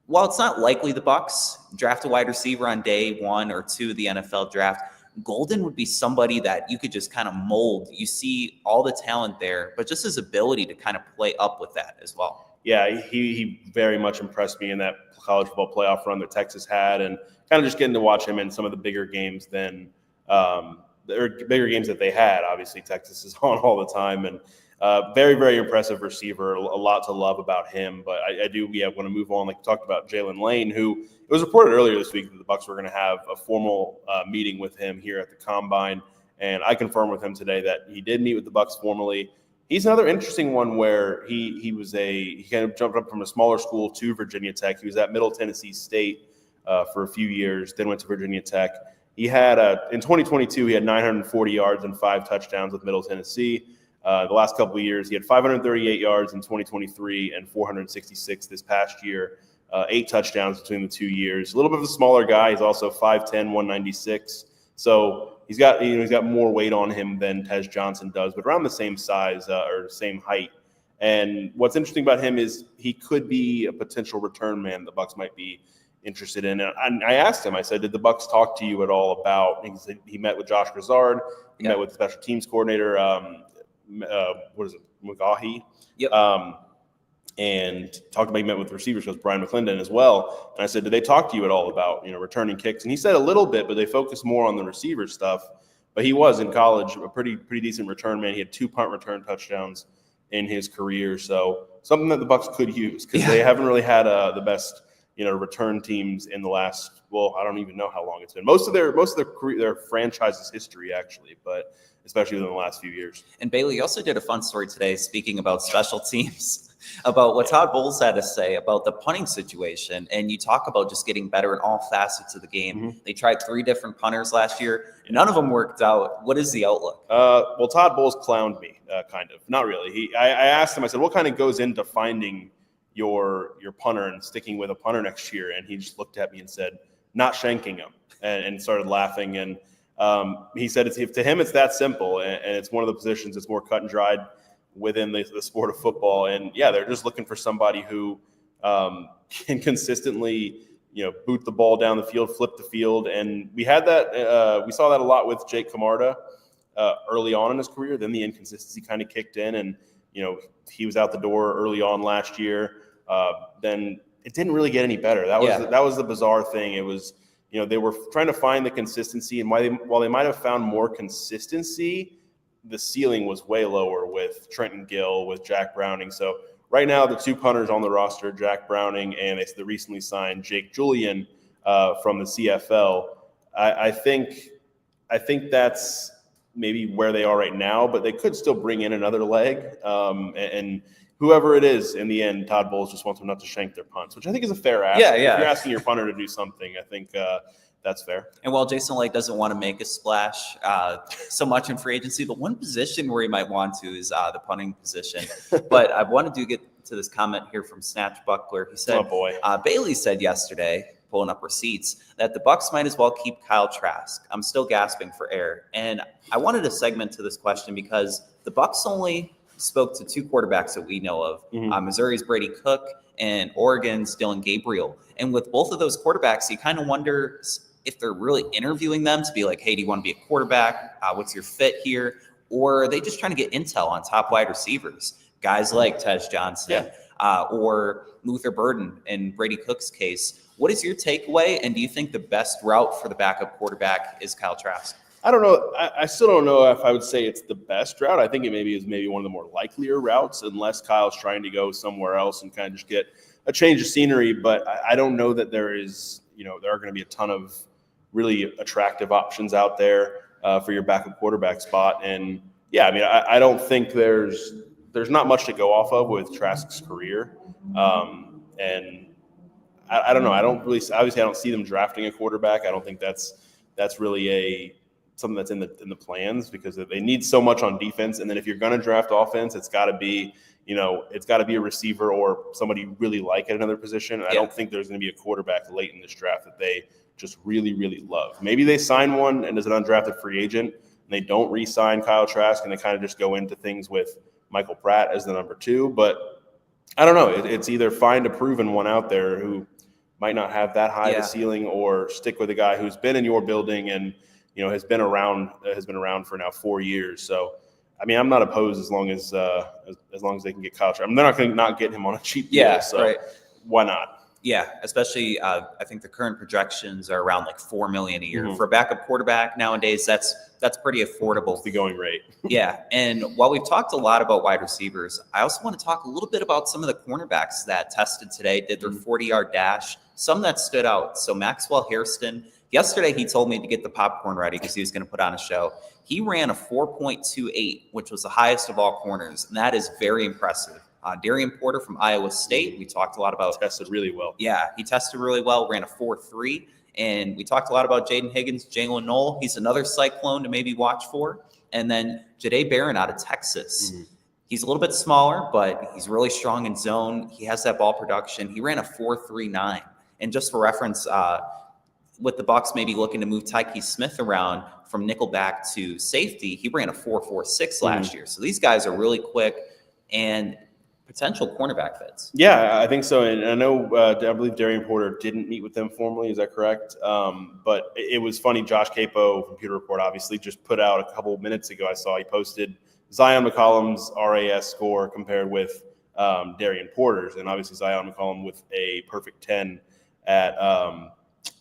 while it's not likely the Bucs draft a wide receiver on day 1 or 2 of the NFL draft, Golden would be somebody that you could just kind of mold. You see all the talent there, but just his ability to kind of play up with that as well. Yeah, he very much impressed me in that college football playoff run that Texas had, and kind of just getting to watch him in some of the bigger games than bigger games that they had. Obviously, Texas is on all the time, and very, very impressive receiver. A lot to love about him. But I do, want to move on. Like you talked about Jalen Lane, who it was reported earlier this week that the Bucs were going to have a formal meeting with him here at the Combine, and I confirmed with him today that he did meet with the Bucs formally. He's another interesting one where he kind of jumped up from a smaller school to Virginia Tech. He was at Middle Tennessee State for a few years, then went to Virginia Tech. He had in 2022 he had 940 yards and 5 touchdowns with Middle Tennessee. The last couple of years, he had 538 yards in 2023 and 466 this past year. 8 touchdowns between the 2 years. A little bit of a smaller guy. He's also 5'10", 196. So he's got more weight on him than Tez Johnson does, but around the same size or same height. And what's interesting about him is he could be a potential return man the Bucs might be interested in. And I asked him, I said, did the Bucs talk to you at all about, he said he met with Josh Grizzard, he met with the special teams coordinator, McGahee? Yep. And talked about he met with receivers coach Brian McClendon as well. And I said, did they talk to you at all about, returning kicks? And he said a little bit, but they focused more on the receiver stuff. But he was in college a pretty decent return man. He had 2 punt return touchdowns in his career. So something that the Bucs could use because they haven't really had the best, return teams in the last, I don't even know how long it's been. Most of their franchise's history actually, but especially within the last few years. And Bailey also did a fun story today speaking about special teams, about what Todd Bowles had to say about the punting situation. And you talk about just getting better in all facets of the game. Mm-hmm. They tried 3 different punters last year. None of them worked out. What is the outlook? Todd Bowles clowned me, kind of. Not really. I asked him, I said, what kind of goes into finding your punter and sticking with a punter next year? And he just looked at me and said, not shanking him, and started laughing. And he said to him it's that simple, and it's one of the positions that's more cut and dried within the sport of football. And they're just looking for somebody who can consistently boot the ball down the field, flip the field. And we had that we saw that a lot with Jake Camarda early on in his career. Then the inconsistency kind of kicked in, and he was out the door early on last year. Then it didn't really get any better. That was the bizarre thing. It was they were trying to find the consistency, and while they might have found more consistency, the ceiling was way lower with Trenton Gill, with Jack Browning. So right now, the 2 punters on the roster, Jack Browning and it's the recently signed Jake Julian from the CFL. I think that's maybe where they are right now, but they could still bring in another leg. And whoever it is, in the end, Todd Bowles just wants them not to shank their punts, which I think is a fair ask. Yeah. If you're asking your punter to do something, I think that's fair. And while Jason Licht doesn't want to make a splash so much in free agency, the one position where he might want to is the punting position. But I wanted to get to this comment here from Snatch Buckler. He said, Bailey said yesterday, pulling up receipts, that the Bucs might as well keep Kyle Trask. I'm still gasping for air. And I wanted a segment to this question because the Bucs only spoke to 2 quarterbacks that we know of, Missouri's Brady Cook and Oregon's Dylan Gabriel. And with both of those quarterbacks, you kind of wonder if they're really interviewing them to be like, hey, do you want to be a quarterback? What's your fit here? Or are they just trying to get intel on top wide receivers? Guys like Tez Johnson or Luther Burden in Brady Cook's case. What is your takeaway? And do you think the best route for the backup quarterback is Kyle Trask? I don't know. I still don't know if I would say it's the best route. I think it is maybe one of the more likelier routes, unless Kyle's trying to go somewhere else and kind of just get a change of scenery. But I don't know that there are going to be a ton of really attractive options out there for your backup quarterback spot. And I don't think there's not much to go off of with Trask's career. And I don't know. I don't see them drafting a quarterback. I don't think that's really something that's in the plans because they need so much on defense. And then if you're going to draft offense, it's got to be, it's got to be a receiver or somebody you really like at another position. And I don't think there's going to be a quarterback late in this draft that they just really, really love. Maybe they sign one and as an undrafted free agent and they don't re-sign Kyle Trask and they kind of just go into things with Michael Pratt as the number 2. But I don't know. It's either find a proven one out there who might not have that high of a ceiling or stick with a guy who's been in your building and has been around for now 4 years. So, I mean, I'm not opposed as long as they can get Kyle Trask. I mean, they're not going to not get him on a cheap deal. So why not? Yeah, especially I think the current projections are around like $4 million a year for a backup quarterback nowadays. That's pretty affordable. It's the going rate. Yeah, and while we've talked a lot about wide receivers, I also want to talk a little bit about some of the cornerbacks that tested today, did their 40-yard dash. Some that stood out. So Maxwell Hairston, yesterday he told me to get the popcorn ready because he was going to put on a show. He ran a 4.28, which was the highest of all corners, and that is very impressive. Darian Porter from Iowa State, we talked a lot about. Tested really well. Yeah, he tested really well, ran a 4.3. And we talked a lot about Jaden Higgins, Jalen Knoll. He's another Cyclone to maybe watch for. And then Jahdae Barron out of Texas. He's a little bit smaller, but he's really strong in zone. He has that ball production. He ran a 4.39. And just for reference, with the Bucs maybe looking to move Tyke Smith around from nickelback to safety, he ran a 4.46 last year. So these guys are really quick and potential cornerback fits. Yeah, I think so. And I know, I believe Darian Porter didn't meet with them formally. Is that correct? But it was funny. Josh Capo from Pewter Report obviously just put out a couple of minutes ago. I saw he posted Zion McCollum's RAS score compared with Darian Porter's. And obviously Zion McCollum with a perfect 10 at,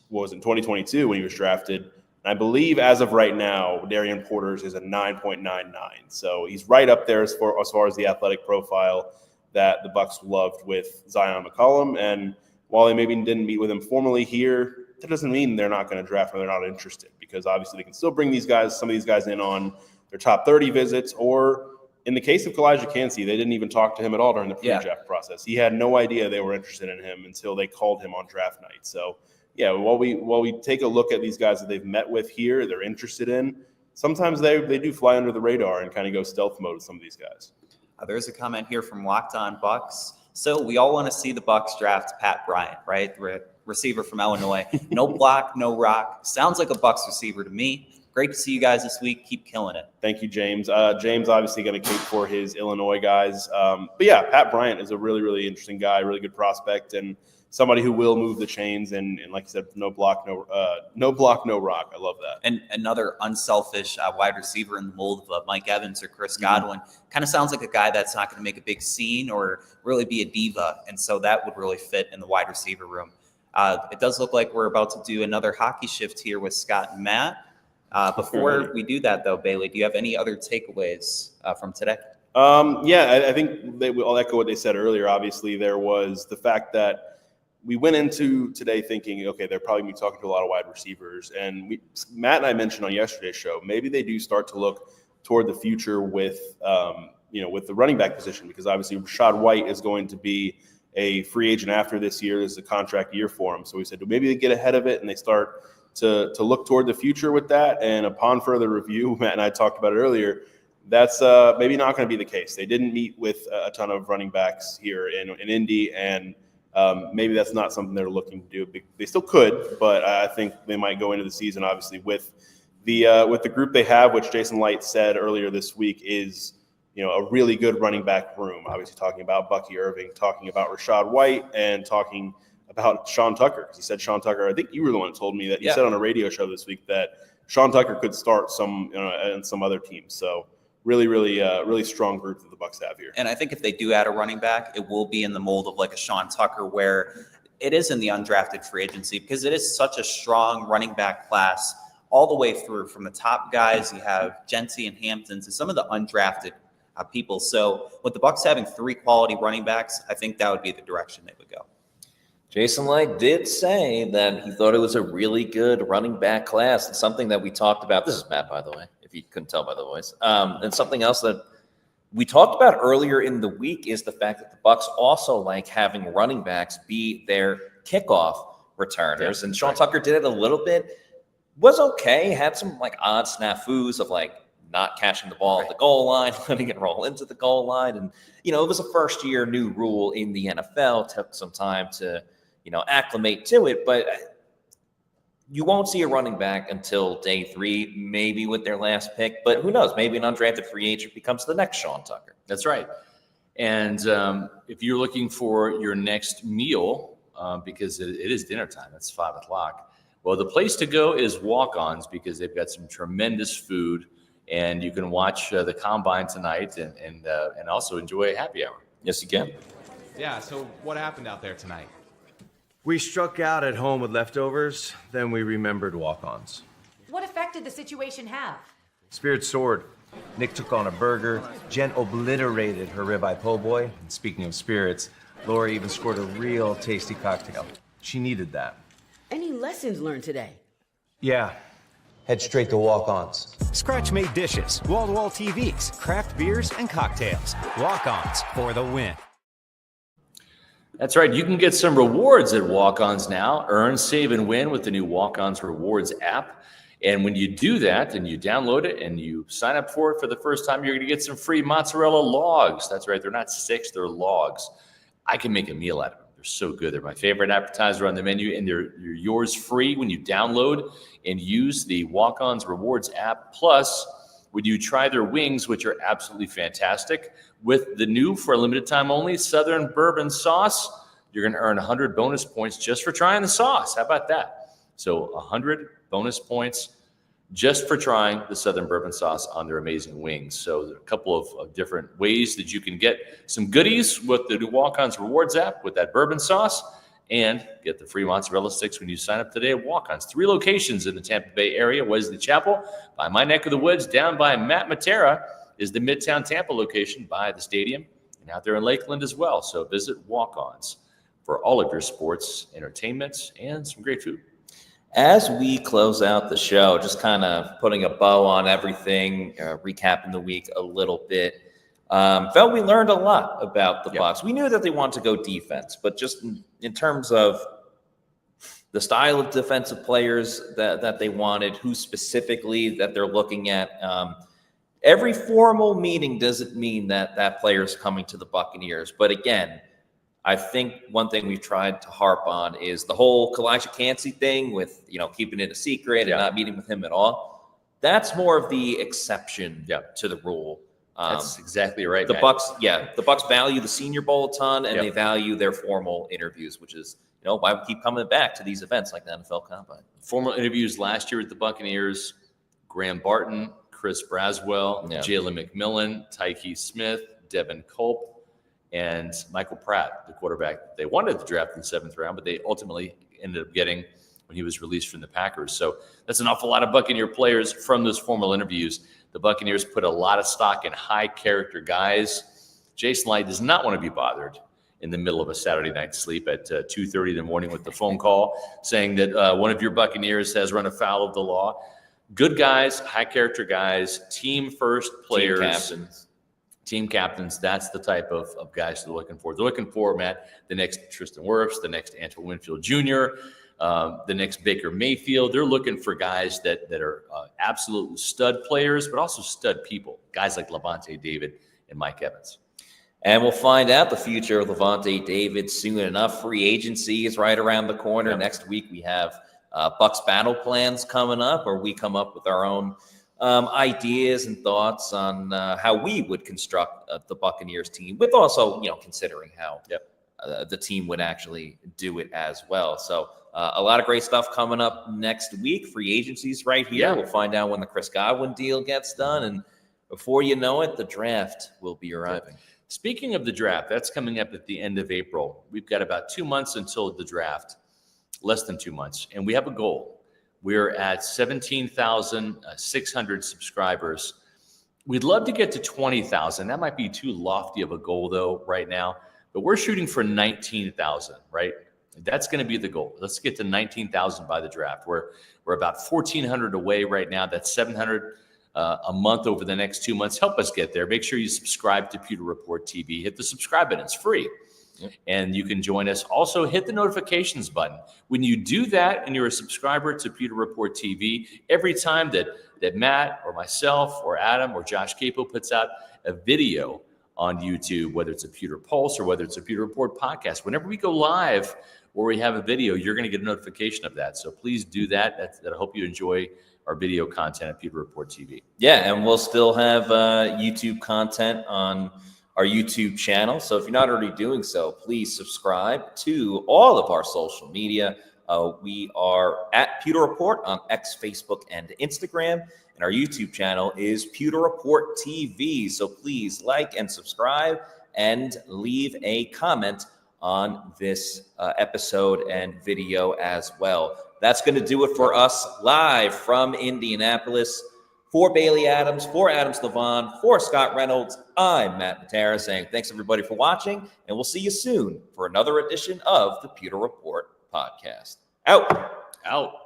2022 when he was drafted. And I believe as of right now, Darian Porter's is a 9.99. So he's right up there as far as the athletic profile that the Bucs loved with Zion McCollum. And while they maybe didn't meet with him formally here, that doesn't mean they're not going to draft or they're not interested, because obviously they can still bring some of these guys in on their top 30 visits, or in the case of Kalijah Kancey, they didn't even talk to him at all during the pre-draft process. He had no idea they were interested in him until they called him on draft night. So yeah, while we take a look at these guys that they've met with here, they're interested in, sometimes they do fly under the radar and kind of go stealth mode with some of these guys. There's a comment here from Locked-On Bucs. So we all want to see the Bucs draft Pat Bryant, right? The receiver from Illinois. No block, no rock. Sounds like a Bucs receiver to me. Great to see you guys this week. Keep killing it. Thank you, James. James obviously going to cape for his Illinois guys. But yeah, Pat Bryant is a really, really interesting guy, really good prospect, and somebody who will move the chains. And like I said, no block, no rock. I love that. And another unselfish wide receiver in the mold of Mike Evans or Chris Godwin. Kind of sounds like a guy that's not going to make a big scene or really be a diva. And so that would really fit in the wide receiver room. It does look like we're about to do another hockey shift here with Scott and Matt. Before we do that, though, Bailey, do you have any other takeaways from today? I think I'll echo what they said earlier. Obviously, there was the fact that we went into today thinking, okay, they're probably going to be talking to a lot of wide receivers. And Matt and I mentioned on yesterday's show, maybe they do start to look toward the future with the running back position, because obviously Rachaad White is going to be a free agent after this year. This is a contract year for him. So we said, well, maybe they get ahead of it and they start to look toward the future with that. And upon further review, Matt and I talked about it earlier, that's maybe not going to be the case. They didn't meet with a ton of running backs here in Indy, and maybe that's not something they're looking to do. They still could, but I think they might go into the season, obviously, with the group they have, which Jason Light said earlier this week is, a really good running back room. Obviously talking about Bucky Irving, talking about Rachaad White, and talking about Sean Tucker. He said Sean Tucker, I think you were the one who told me that. You said on a radio show this week that Sean Tucker could start in some other teams. So really, really strong group that the Bucs have here. And I think if they do add a running back, it will be in the mold of like a Sean Tucker, where it is in the undrafted free agency, because it is such a strong running back class all the way through. From the top guys, you have Genty and Hampton, to some of the undrafted people. So with the Bucs having 3 quality running backs, I think that would be the direction they would go. Jason Light did say that he thought it was a really good running back class. It's something that we talked about. This is Matt, by the way, if you couldn't tell by the voice. And something else that we talked about earlier in the week is the fact that the Bucs also like having running backs be their kickoff returners. And Sean Tucker did it a little bit. was okay. Had some like odd snafus of like not catching the ball at the goal line, letting it roll into the goal line. And, it was a first year new rule in the NFL. Took some time to, acclimate to it, but you won't see a running back until day 3, maybe with their last pick, but who knows? Maybe an undrafted free agent becomes the next Sean Tucker. That's right. And if you're looking for your next meal, because it is dinner time, it's 5 o'clock. Well, the place to go is Walk-Ons because they've got some tremendous food, and you can watch the combine tonight and also enjoy a happy hour. Yes, you can. Yeah, so what happened out there tonight? We struck out at home with leftovers, then we remembered Walk-Ons. What effect did the situation have? Spirit soared. Nick took on a burger. Jen obliterated her ribeye po' boy. And speaking of spirits, Laura even scored a real tasty cocktail. She needed that. Any lessons learned today? Yeah. Head straight to Walk-Ons. Scratch-made dishes, wall-to-wall TVs, craft beers, and cocktails. Walk-Ons for the win. That's right. You can get some rewards at Walk-Ons now. Earn, save, and win with the new Walk-Ons Rewards app. And when you do that and you download it and you sign up for it for the first time, you're going to get some free mozzarella logs. That's right. They're not sticks, they're logs. I can make a meal out of them. They're so good. They're my favorite appetizer on the menu, and they're yours free when you download and use the Walk-Ons Rewards app. Plus, when you try their wings, which are absolutely fantastic, with the new, for a limited time only, Southern Bourbon Sauce, you're going to earn 100 bonus points just for trying the sauce. How about that? So 100 bonus points just for trying the Southern Bourbon Sauce on their amazing wings. So there are a couple of different ways that you can get some goodies with the new Walk-Ons Rewards app with that bourbon sauce, and get the free mozzarella sticks when you sign up today at Walk-Ons. 3 locations in the Tampa Bay area: Wesley Chapel, by my neck of the woods, down by Matt Matera is the Midtown Tampa location by the stadium, and out there in Lakeland as well. So visit Walk-Ons for all of your sports, entertainment, and some great food. As we close out the show, just kind of putting a bow on everything, recapping the week a little bit, felt we learned a lot about the Bucs. We knew that they wanted to go defense, but just in terms of the style of defensive players that they wanted, who specifically that they're looking at, every formal meeting doesn't mean that that player is coming to the Buccaneers. But again, I think one thing we've tried to harp on is the whole Kalijah Cansey thing with, keeping it a secret and not meeting with him at all. That's more of the exception to the rule. That's exactly right. The Bucs value the Senior Bowl a ton, and they value their formal interviews, which is, why we keep coming back to these events like the NFL Combine. Formal interviews last year with the Buccaneers: Graham Barton, Chris Braswell, Jalen McMillan, Tyke Smith, Devin Culp, and Michael Pratt, the quarterback they wanted to draft in the 7th round, but they ultimately ended up getting when he was released from the Packers. So that's an awful lot of Buccaneer players from those formal interviews. The Buccaneers put a lot of stock in high-character guys. Jason Light does not want to be bothered in the middle of a Saturday night sleep at 2:30 in the morning with the phone call saying that one of your Buccaneers has run afoul of the law. Good guys, high-character guys, team-first players. Team captains, that's the type of guys they're looking for. They're looking for, Matt, the next Tristan Wirfs, the next Antoine Winfield Jr., the next Baker Mayfield. They're looking for guys that are absolute stud players, but also stud people, guys like Levante David and Mike Evans. And we'll find out the future of Levante David soon enough. Free agency is right around the corner. Yep. Next week we have Bucs battle plans coming up, where we come up with our own ideas and thoughts on how we would construct the Buccaneers team, with also, considering how the team would actually do it as well. So a lot of great stuff coming up next week. Free agencies right here. Yeah. We'll find out when the Chris Godwin deal gets done. And before you know it, the draft will be arriving. Speaking of the draft, that's coming up at the end of April. We've got about 2 months until the draft, less than 2 months. And we have a goal. We're at 17,600 subscribers. We'd love to get to 20,000. That might be too lofty of a goal, though, right now. But we're shooting for 19,000, right? That's going to be the goal. Let's get to 19,000 by the draft. We're about 1,400 away right now. That's 700 a month over the next 2 months. Help us get there. Make sure you subscribe to Pewter Report TV. Hit the subscribe button. It's free. And you can join us. Also, hit the notifications button. When you do that and you're a subscriber to Pewter Report TV, every time that Matt or myself or Adam or Josh Capo puts out a video on YouTube, whether it's a Pewter Pulse or whether it's a Pewter Report podcast, whenever we go live or we have a video, you're going to get a notification of that. So please do that. I hope you enjoy our video content at Pewter Report TV. Yeah, and we'll still have YouTube content on our YouTube channel. So if you're not already doing so, please subscribe to all of our social media. We are at Pewter Report on X, Facebook, and Instagram. And our YouTube channel is Pewter Report TV. So please like and subscribe and leave a comment on this episode and video as well. That's going to do it for us live from Indianapolis. For Bailey Adams, for Adams Levon, for Scott Reynolds, I'm Matt Matera saying thanks everybody for watching, and we'll see you soon for another edition of the Pewter Report podcast. Out.